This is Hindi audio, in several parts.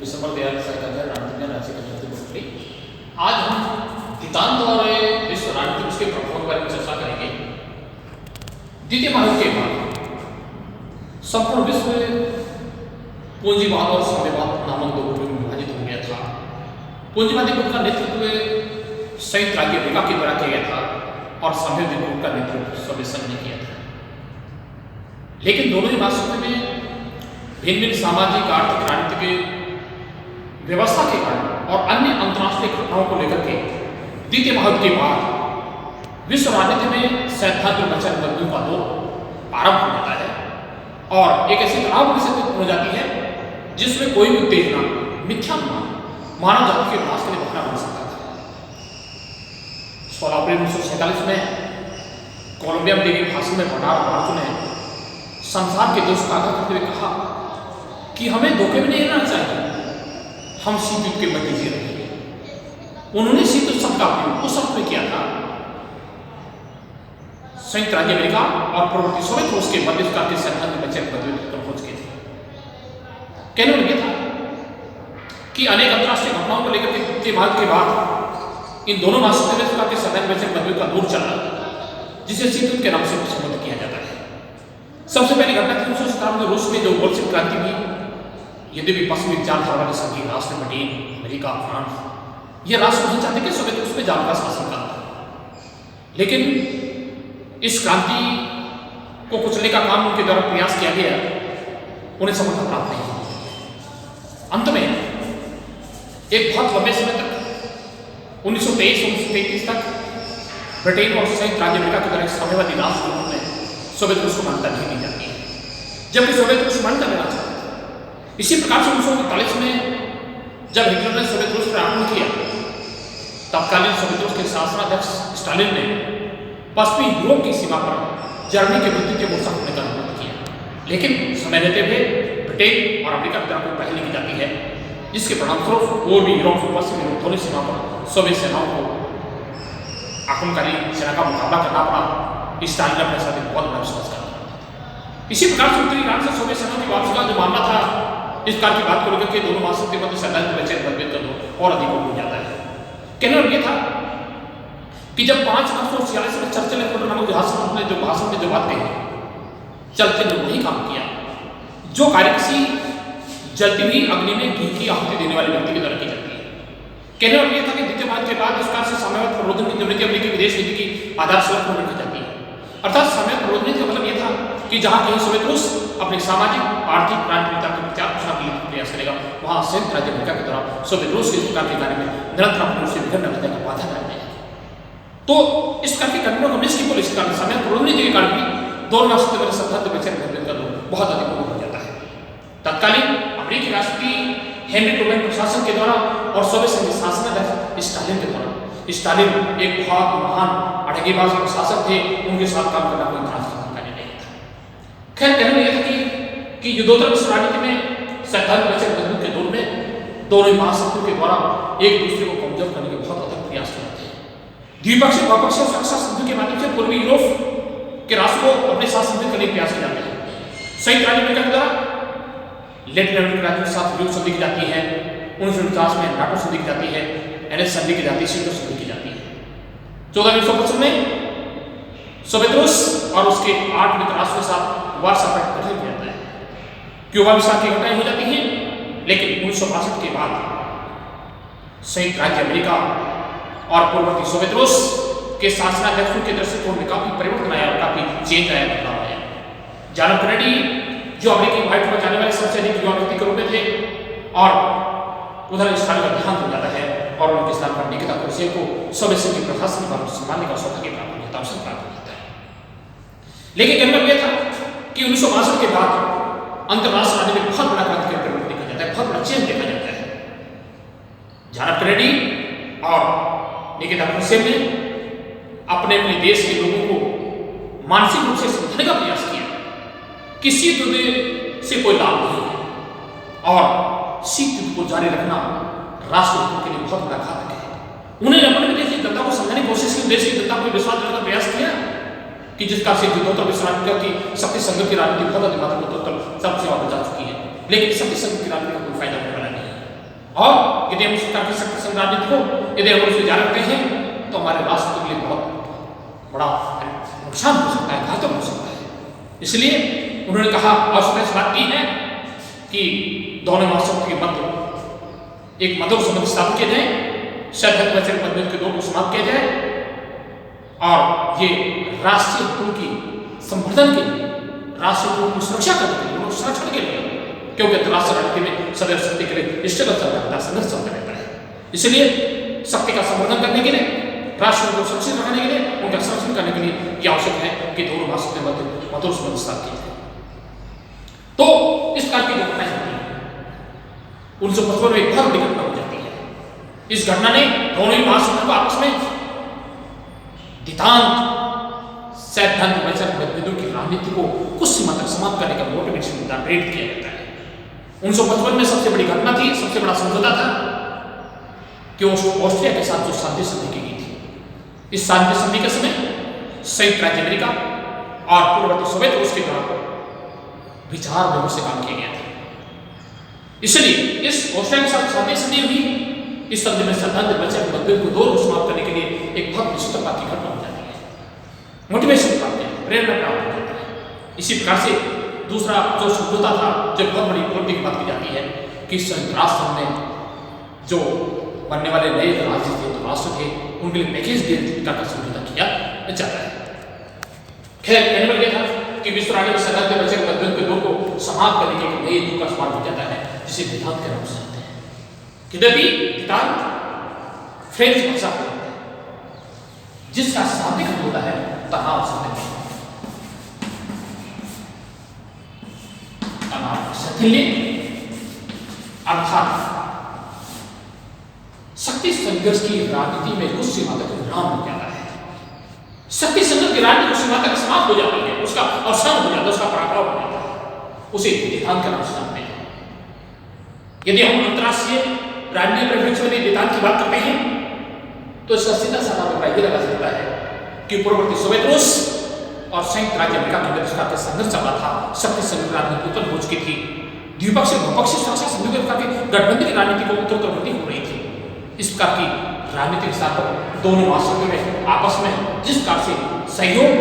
दिसंबर 2000 राजनीति राज्य का चलती आज हम नितांत और विश्व राजनीति उसके प्रभाव के बारे में चर्चा करेंगे। द्वितीय महायुद्ध के बाद संपूर्ण विश्व पूंजीवाद और साम्यवाद नामक दो गुटों में विभाजित हो गया था। पूंजीवादी गुट का नेतृत्व संयुक्त राज्य अमेरिका के द्वारा किया गया था और साम्यवादी गुट का नेतृत्व सोवियत संघ ने किया था। लेकिन दोनों ही महासत्ता में भिन्न भिन्न सामाजिक, आर्थिक, राजनीतिक व्यवस्था के कारण और अन्य अंतर्राष्ट्रीय घटनाओं को लेकर के द्वितीय महायुद्ध के बाद विश्व राजनीति में सैद्धांतिक विचार बदलू का दौर आरंभ हो जाता है और एक ऐसी तनाव स्थिति हो जाती है जिसमें कोई भी उत्तेजना, मिथ्या मानव जाति के विनाश के लिए बहाना बन सकता था। 16 अप्रैल 1947 में कोलंबिया में देखे भाषण में बर्नार्ड मार्शल ने संसार के दोष का आगाह करते हुए कहा कि हमें धोखे में नहीं रहना चाहिए, हम शीत युद्ध के मध्य जी रहे हैं। उन्होंने शीत युद्ध शब्द का उपयोग उस अर्थ में किया था संयुक्त राज्य अमेरिका और पूर्ववर्ती सोवियत रूस के मध्य के सैद्धांतिक बच्चे पहुंच गए थे। कहने लगे था कि अनेक अंतर्राष्ट्रीय घटनाओं को लेकर के द्वितीय महायुद्ध के बाद इन दोनों महाशक्तियों के सैद्धांतिक बच्चे मध्य का दौर चला जिसे शीत युद्ध के नाम से संबोधित किया जाता है। सबसे पहली घटना थी 1917 में रूस में जो बोल्शेविक क्रांति हुई। यदि भी पश्चिमी विचारधारा वाले सभी राष्ट्र, ब्रिटेन, अमेरिका, फ्रांस, ये राष्ट्र नहीं चाहते कि सोवियत रूस में जाल का शासन करना, लेकिन इस क्रांति को कुचलने का काम उनके द्वारा प्रयास किया गया, उन्हें सफलता प्राप्त नहीं हुई। अंत में एक बहुत लंबे समय तक 1923-1933 तक ब्रिटेन और संयुक्त राज्य अमेरिका के द्वारा एक साम्यवादी राष्ट्र के रूप में सोवियत रूस को मान्यता नहीं दी जाती है, जबकि सोवियत रूस मान्यता देना चाहता है। इसी प्रकार से 1939 में जब हिटलर ने सोवियत रूस पर आक्रमण किया, तत्कालीन सोवियत रूस के शासनाध्यक्ष स्टालिन ने पश्चिमी यूरोप की सीमा पर जर्मनी के विरुद्ध के मोर्चा होने का अनुरोध किया, लेकिन समय रहते हुए ब्रिटेन और अमेरिका की तरफ को पहल की जाती है, जिसके परिणामस्वरूप पूर्वी यूरोप और पश्चिमी यूरोप दोनों सीमा पर सोवियत सेनाओं को आक्रमणकारी सेना का मुकाबला करना पड़ा। स्टालिन अपने साथ एक बहुत बड़ा विश्वास करता। इसी प्रकार से उत्तरी ईरान से सोवियत सेना की वापसी का जो मामला था, इस कार्य की बात को लेकर के दोनों महाशक्तियों के मध्य सैद्धांतिक मतभेद का दौर और अधिक हो जाता है। कहने लगे था कि जब 5 मार्च 1946 में चर्चिल ने नामक भाषण में जो बात कही, चर्चिल ने वही काम किया जो कार्य किसी जलती हुई अग्नि में घी की आहुति देने वाले व्यक्ति के द्वारा की जाती है। कहने लगे था कि द्वितीय महायुद्ध के बाद इस कार्य से साम्यवाद प्रबोधन की नीति अमेरिकी विदेश नीति की आधारशिला पर रखी जाती है। अर्थात साम्यवाद प्रबोधन का मतलब यह था कि जहां कहीं सोवियत रूस अपनी सामाजिक, आर्थिक, राजनीतिक के प्रचार प्रसार के लिए प्रयास करेगा, वहां संयुक्त राज्य अमेरिका के द्वारा सोवियत रूस के इस प्रकार के कार्य में निरंतर अपने रूप से विघटन करने का बाधा डालते हैं। तो इस प्रकार की कठिन कम्युनिस्ट की पॉलिसी कारण साम्यवाद प्रबोधन के कारण भी दोनों राष्ट्र वाले सत्ता का बहुत अधिक हो जाता है। तत्कालीन अमेरिकी राष्ट्रपति हेनरी ट्रूमैन प्रशासन के द्वारा और सोवियत संघ शासनाध्यक्ष स्टालिन के द्वारा, स्टालिन एक बहुत महान अड़ंगेबाज प्रशासक थे, उनके साथ काम करना कोई खास कार्य नहीं था। खैर, कहने में यह था कि युद्धोत्तर विश्व राजनीति में सैद्धांतिक बचत बदलू के दौर में दोनों महाशक्तियों के द्वारा एक दूसरे को कमजोर करने के बहुत अधिक प्रयास किए थे। द्विपक्षीय, बहुपक्षीय सुरक्षा संधि के माध्यम से पूर्वी यूरोप के राष्ट्र को अपने साथ संधि करने के प्रयास किए जाते हैं। संयुक्त राज्य अमेरिका के द्वारा लैटिन अमेरिका राज्यों के साथ युद्ध संधि की जाती है। 1949 में नाटो संधि की जाती है, एनएस संधि की जाती है, सीटो संधि की जाती है। 14 में सोवियत रूस और उसके 8 मित्र राष्ट्रों के साथ वार्सा पैक्ट गठन किया जाता है। क्यूबा विस्तार की घटनाएं हो जाती हैं, लेकिन 1962 के बाद संयुक्त राज्य अमेरिका और पूर्ववर्ती सोवियत रूस के शासनाध्यक्षों के दृष्टिकोण में काफी परिवर्तन आया और काफी चेंज आया, बदलाव आया। जॉन एफ केनेडी जो अमेरिकी व्हाइट हाउस जाने वाले सबसे अधिक युवा व्यक्ति के रूप में थे और उधर स्टालिन का देहांत हो जाता है और उनके स्थान पर निकिता क्रुश्चेव को सोवियत संघ की प्रशासन पर संभालने का सौभाग्य प्राप्त हो जाता है, अवसर प्राप्त हो जाता है। लेकिन कहने में यह था कि 1962 के बाद अंतर्राष्ट्रीय राजनीति में बहुत बड़ा क्रांतिकारी परिवर्तन देखा जाता है, बहुत बड़ा चेंज देखा जाता है। जॉन एफ केनेडी और निकिता क्रुश्चेव ने अपने अपने देश के लोगों को मानसिक रूप से समझाने का प्रयास किया कि शीत युद्ध से कोई लाभ नहीं है और शीत युद्ध को जारी रखना राष्ट्र हितों के लिए बहुत बड़ा घातक है। उन्हें अपने देश की जनता को समझाने की कोशिश की, देश की जनता को विश्वास देने का प्रयास किया कि जिसका से युद्धोत्तर विश्व राजनीति की शक्ति संघ की राजनीति बहुत अधिक मात्रा में सबसे ज्यादा जा चुकी है, लेकिन शक्ति संघ की राजनीति का कोई फायदा होने वाला नहीं है। और यदि हम इस प्रकार की शक्ति संघ राजनीति को यदि हम उसे जारी रखते हैं तो हमारे राष्ट्र के लिए बहुत बड़ा नुकसान हो सकता है, घातक हो सकता है। इसलिए उन्होंने कहा आवश्यकता इस बात की है कि दोनों महाशक्ति के मध्य एक मधुर संबंध स्थापित किए जाए, सैद्धांतिक वैचारिक मतभेद के दौर को समाप्त किया जाए और ये राष्ट्रीय हितों की संवर्धन के लिए, राष्ट्रीय हितों की सुरक्षा करने के लिए, संरक्षण के लिए, क्योंकि अंतर्राष्ट्रीय राजनीति में सदैव शक्ति के लिए स्ट्रगल चलता रहता है, संघर्ष चलता रहता है। इसलिए शक्ति का संवर्धन करने के लिए, राष्ट्र को सुरक्षित रखने के लिए, उनका संरक्षण करने के लिए यह आवश्यक है कि दोनों महाशक्ति के मध्य मधुर संबंध स्थापित किया जाए। तो इस प्रकार की घटनाएं होती है। 1955 में एक बहुत बड़ी घटना हो जाती है। इस घटना ने दोनों ही महाशक्तियों को आपस में दितांत सैद्धांतिक वैचारिक मतभेदों की राजनीति को कुछ सीमा तक समाप्त करने का मोटिवेशन प्रेरित किया जाता है। 1955 में सबसे बड़ी घटना थी, सबसे बड़ा समझौता था कि ऑस्ट्रिया के साथ जो शांति संधि की गई थी। इस शांति संधि के समय संयुक्त राज्य अमेरिका और पूर्ववर्ती सोवियत रूस के दौरान विचार विमर्श से काम किया गया था। इसलिए इस ऑस्ट्रिया के साथ शांति संधि हुई। इस संधि में सैद्धांतिक वैचारिक मतभेद को दो समाप्त करने के लिए एक बहुत निश्चित प्रकार की घटना हो जाती है, मोटिवेशन प्राप्त है, प्रेरणा प्राप्त हो जाती है। इसी प्रकार से दूसरा जो समझौता था, जो बहुत बड़ी उपलब्धि की बात की जाती है कि संयुक्त राष्ट्र में जो बनने वाले नए राज्य थे, तो राष्ट्र थे, उनके लिए पैकेज डील का समझौता किया जाता है। खैर कहने लगे था कि विश्व राजनीति में सैद्धांतिक वैचारिक मतभेद के दौर को समाप्त करने के नए युग का सवाल हो जाता है, जिसे दितांत के नाम से जानते हैं। यद्यपि दितांत फ्रेंच भाषा का है, जिसका शाब्दिक अर्थ होता है तनाव संबंधी, शैथिल्य अर्थात शक्ति संघर्ष की राजनीति में कुछ सीमा तक विराम हो जाता है। शक्ति संघर्ष की राजनीति कुछ सीमा तक समाप्त हो जाती है, उसका अवसान हो जाता है, उसका पराभव हो जाता है, उसे दितांत का नाम से जानते हैं। यदि हम अंतरराष्ट्रीय राजनीति परिप्रेक्ष्य में दितांत की बात करते हैं तो इसका सीधा साधा अभिप्राय ये लगा सकता है कि पूर्ववर्ती सोवियत रूस और संयुक्त राज्य अमेरिका के बीच का संघर्ष चल रहा था। शक्ति संघर्ष राजनीति उत्पन्न हो चुकी थी। द्विपक्षीय बहुपक्षीय सुरक्षा संयुक्त का गठबंधन की राजनीति को उत्तर वृद्धि हो रही थी। इस प्रकार की राजनीतिक स्तर पर दोनों महाशक्तियों में आपस में जिस प्रकार से सहयोग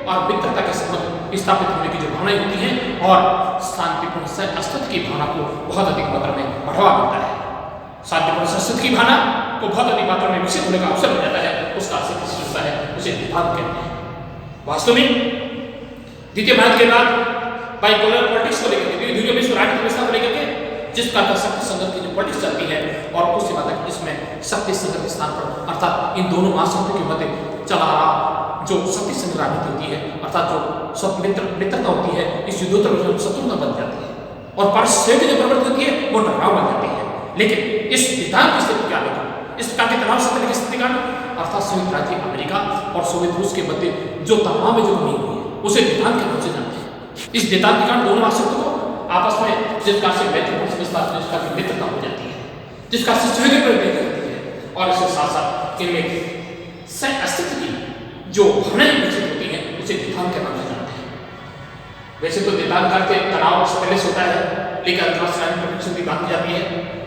और मित्रता के संबंध स्थापित होने की जो भावनाएं होती हैं और शांतिपूर्ण अस्तित्व की भावना को बहुत अधिक मात्रा में बढ़ावा मिलता है, शांतिपूर्ण अस्तित्व की भावना को बहुत अधिक मात्रा में विकसित होने का अवसर मिल जाता है, उसका अर्थ होता है, उसे दितांत कहते हैं। वास्तव में द्वितीय महायुद्ध के बाद बाइपोलर पॉलिटिक्स को लेकर के, द्वितीय विश्व राजनीतिक व्यवस्था को लेकर के जिस प्रकार का शक्ति संघर्ष की जो पॉलिटिक्स चलती है और कुछ सीमा तक इसमें शक्ति संघर्ष के स्थान पर अर्थात इन दोनों महाशक्तियों के मध्य चला रहा जो शक्ति संघर्ष राजनीति होती है, अर्थात जो मित्रता होती है, इस युद्धोत्तर शत्रुता बन जाती है और पारस्परिक जो प्रवृत्ति होती है वो टकराव बन जाती है। लेकिन इस दितांत की स्थिति क्या है, इस प्रकार के तनाव से की स्थिति का अर्थात संयुक्त राज्य अमेरिका और सोवियत रूस के मध्य जो तनाव में जो कमी हुई है उसे दितांत के नाम से जानते हैं। इस दितांत के कारण दोनों महाशक्तियों को आपस में जिस प्रकार से मैत्रीपूर्ण विस्तार जिसका की मित्रता हो जाती है, जिसका से सहयोग वृद्धि होती है और इसके साथ साथ इनमें सह अस्तित्व की जो भावनाएं विकसित होती हैं उसे दितांत के नाम से जानते हैं। वैसे तो दितांत का तनाव पहले से होता है, लेकिन अंतरराष्ट्रीय राजनीति की बात की जाती है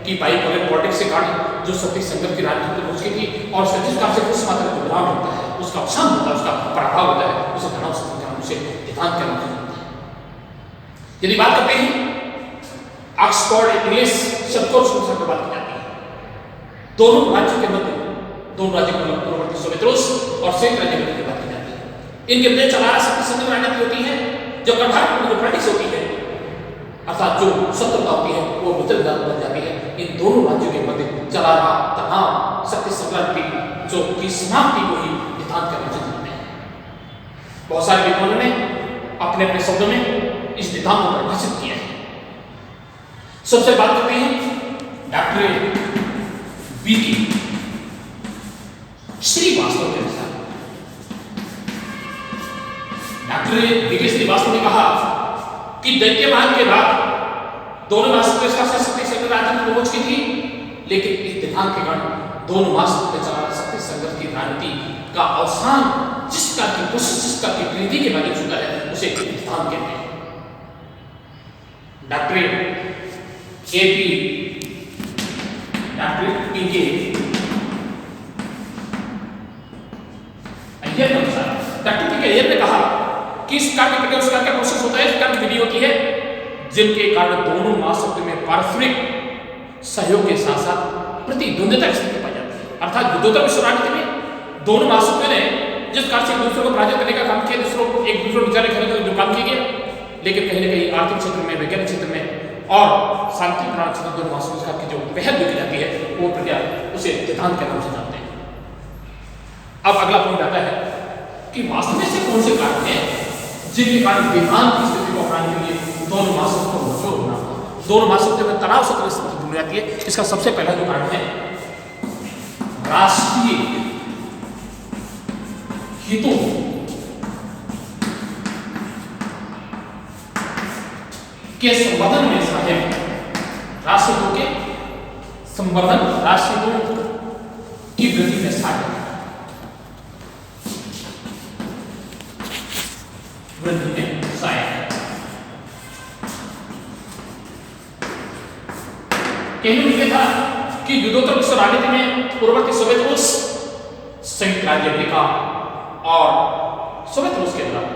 कि बाइपोलर पॉलिटिक्स के कारण जो शक्ति संघर्ष की राजनीति हो चुकी थी और जिस प्रकार से कुछ मात्रा में विराम होता है, उसका अवसान होता है, उसका प्रभाव होता है, उसे तनाव संघर्ष के नाम से दितांत के नाम से जानते हैं। यदि बात करते हैं ऑक्सफोर्ड इंग्लिश शब्दकोश की बात की जाती है, दोनों राज्यों के मध्य, दोनों राज्यों के पूर्ववर्ती सोवियत रूस और संयुक्त राज्य अमेरिका की बात की जाती है। इनके मध्य चला रहा शक्ति संघर्ष राजनीति होती है, जो प्रभाव जो पॉलिटिक्स होती है अर्थात जो शत्रुता होती है वो मित्रता बन जाती है। इन दोनों राज्यों के मध्य चला रहा तनाव शक्ति संघर्ष की जो की समाप्ति को ही दितांत के नाम से जानते हैं। बहुत सारे विद्वानों ने अपने अपने शब्दों में इस दितांत को परिभाषित किया है। सबसे बात करते हैं डॉक्टर बी की श्रीवास्तव के अनुसार। डॉक्टर बी के श्रीवास्तव ने कहा कि द्वितीय महायुद्ध के बाद दोनों महाशक्तियों का शक्ति संघर्ष राजनीति पहुंच की थी, लेकिन इस दितांत के कारण दोनों महाशक्तियों के चला शक्ति संघर्ष की राजनीति का अवसान जिसका की कोशिश जिसका की वृद्धि के माध्यम से होता है उसे दितांत कहते हैं। डॉक्टर एपी के अय्यर के अनुसार डॉक्टर पी के अय्यर ने कहा कि इस कार्य प्रक्रिया उस कार्य प्रोसेस होता है, कार्य विधि होती है जिनके कारण दोनों महाशक्ति में पारस्परिक सहयोग के साथ साथ प्रतिद्वंद्विता की स्थिति पाई जाती है। अर्थात युद्धोत्तर विश्व राजनीति में दोनों महाशक्तियों ने जिस कार्य से एक दूसरे को पराजित करने का काम किया, दूसरों को एक दूसरे को विचार करने का जो काम किया गया, लेकिन कहीं ना कहीं आर्थिक क्षेत्र में, वैज्ञानिक क्षेत्र में और शांति प्रणाली क्षेत्र दोनों महाशक्तियों की जो पहल देखी जाती है वो प्रक्रिया उसे सिद्धांत के नाम से जानते हैं। अब अगला पॉइंट आता है कि वास्तव में से कौन से कारण हैं जिनके कारण विमान की स्थिति को अपनाने के लिए दोनों महाशक्तियों को मजबूर होना, दोनों महाशक्तियों में तनाव सत्र स्थिति बन जाती है। इसका सबसे पहला जो कारण है राष्ट्रीय हितों के संवर्धन में सहायक, राष्ट्रीय हितों के संवर्धन, राष्ट्रीय हितों की वृद्धि में सहायक, वृद्धि में सहायक। कहने ये था कि युद्धोत्तर विश्व राजनीति में पूर्ववर्ती सोवियत रूस, संयुक्त राज्य अमेरिका और सोवियत रूस के द्वारा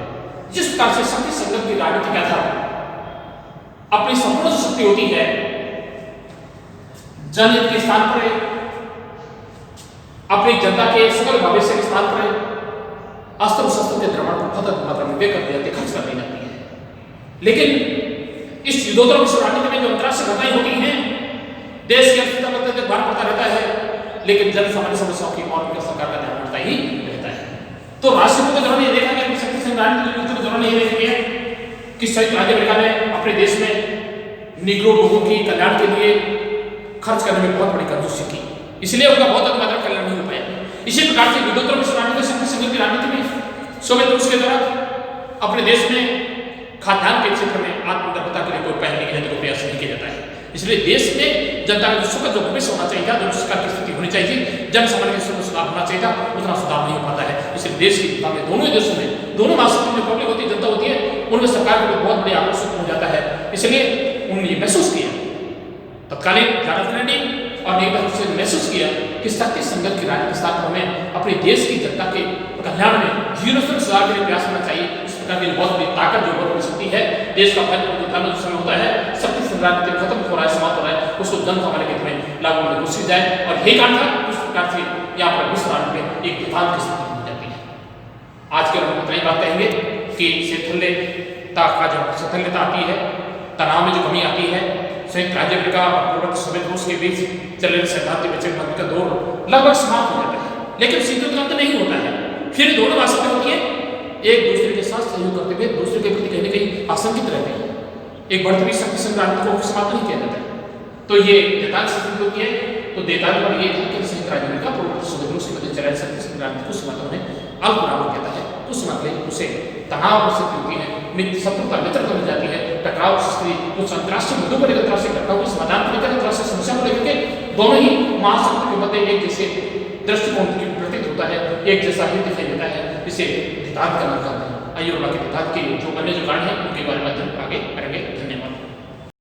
जिस प्रकार से शक्ति संघर्ष की राजनीति का था, अपनी संपूर्ण शक्ति होती है जनहित के स्थान पर, अपनी जनता के सकल भविष्य के स्थान पर अस्त्र शस्त्र के द्रव्य को बहुत मात्रा में व्यय कर दी जाती है, खर्च कर दी जाती है। लेकिन इस युद्धोत्तर विश्व राजनीति में जो अंतर्राष्ट्रीय घटनाएं होती हैं, देश की अर्थव्यवस्था पर भार पड़ता रहता है, लेकिन जन सामान्य समस्याओं की और उनका सरकार का ध्यान रखता ही रहता है। तो राष्ट्रपति के दौरान ये देखा गया कि शक्ति संग्राम के दौरान ये देखा गया कि संयुक्त राज्य अमेरिका ने अपने देश में निग्रो लोगों के कल्याण के लिए खर्च करने में बहुत बड़ी कंजूसी की, इसलिए उनका बहुत मात्रा कल्याण नहीं हो पाया। इसी प्रकार से युद्धोत्तर विश्व राजनीति, शक्ति संघर्ष की राजनीति में सोवियत रूस के द्वारा अपने देश में खाद्यान्न के क्षेत्र में आत्मनिर्भरता के लिए कोई पहल नहीं किया जाता, कोई प्रयास नहीं किया जाता है। इसलिए देश में जनता का सुखद जो भविष्य होना चाहिए था, जो सरकार की स्थिति होनी चाहिए, जन सामान्य के सुधार होना चाहिए था, उतना सुधार नहीं हो पाता है। इसलिए देश की तुलना में दोनों ही देशों में, दोनों महाशक्तियों में जो पब्लिक होती है, जनता होती है, उनमें सरकार को बहुत बड़ी आकर्षण हो जाता है। इसलिए उन्होंने महसूस किया, तत्कालीन जॉन केनेडी और नेता से महसूस किया कि शक्ति संघर्ष की राजनीति स्थान पर हमें अपने देश की जनता के कल्याण में जीवन स्तर सुधार के लिए प्रयास करना चाहिए। इस प्रकार की बहुत बड़ी ताकत जो बहुत बड़ी शक्ति है, देश का फल जो समय होता है, शक्ति संघर्ष खत्म हो रहा है, समाप्त हो रहा है, उसको जन सामान्य के हित में लागू में घुसी जाए। और यही कारण था उस प्रकार से यहाँ पर विश्व राजनीति में एक विभाग की स्थिति हो जाती है। आज के हम इतना ही बात कहेंगे कि शैथिल्यता का जो शैथिल्यता आती है, तनाव में जो कमी आती है, संयुक्त राज्य अमेरिका और पूर्ववर्ती सोवियत रूस के बीच चल रहे सैद्धांतिक वैश्विक युद्ध का दौर लगभग समाप्त हो जाता है, लेकिन शीत युद्ध का अंत नहीं होता है। फिर दोनों महाशक्तियां होती है, एक दूसरे के साथ सहयोग करते हुए दूसरे के प्रति कहीं ना कहीं आशंकित रहते हैं, एक बढ़ती हुई शक्ति संग्राम को समाप्त नहीं किया जाता है। तो ये देताल स्थिति होती है। तो देताल पर ये था कि संयुक्त राज्य अमेरिका पूर्ववर्ती सोवियत रूस के मध्य चल रहे शक्ति संग्राम को समाप्त होने अल्पनाव कहता है, उस समय उसे तनाव स्थिति होती है, शत्रुता मित्रता मिल जाती है, टकराव स्थिति, कुछ अंतर्राष्ट्रीय मुद्दों पर अंतर्राष्ट्रीय घटनाओं के समाधान को लेकर, अंतर्राष्ट्रीय समस्या को लेकर के दोनों ही महाशक्तियों के मध्य एक जैसे दृष्टिकोण की प्रतीत होता है, एक जैसा ही दिखाई देता है। इसे सिद्धांत का नाम कहते हैं। आइए और बाकी सिद्धांत के जो अन्य जो कारण है उनके बारे में आगे करेंगे। धन्यवाद।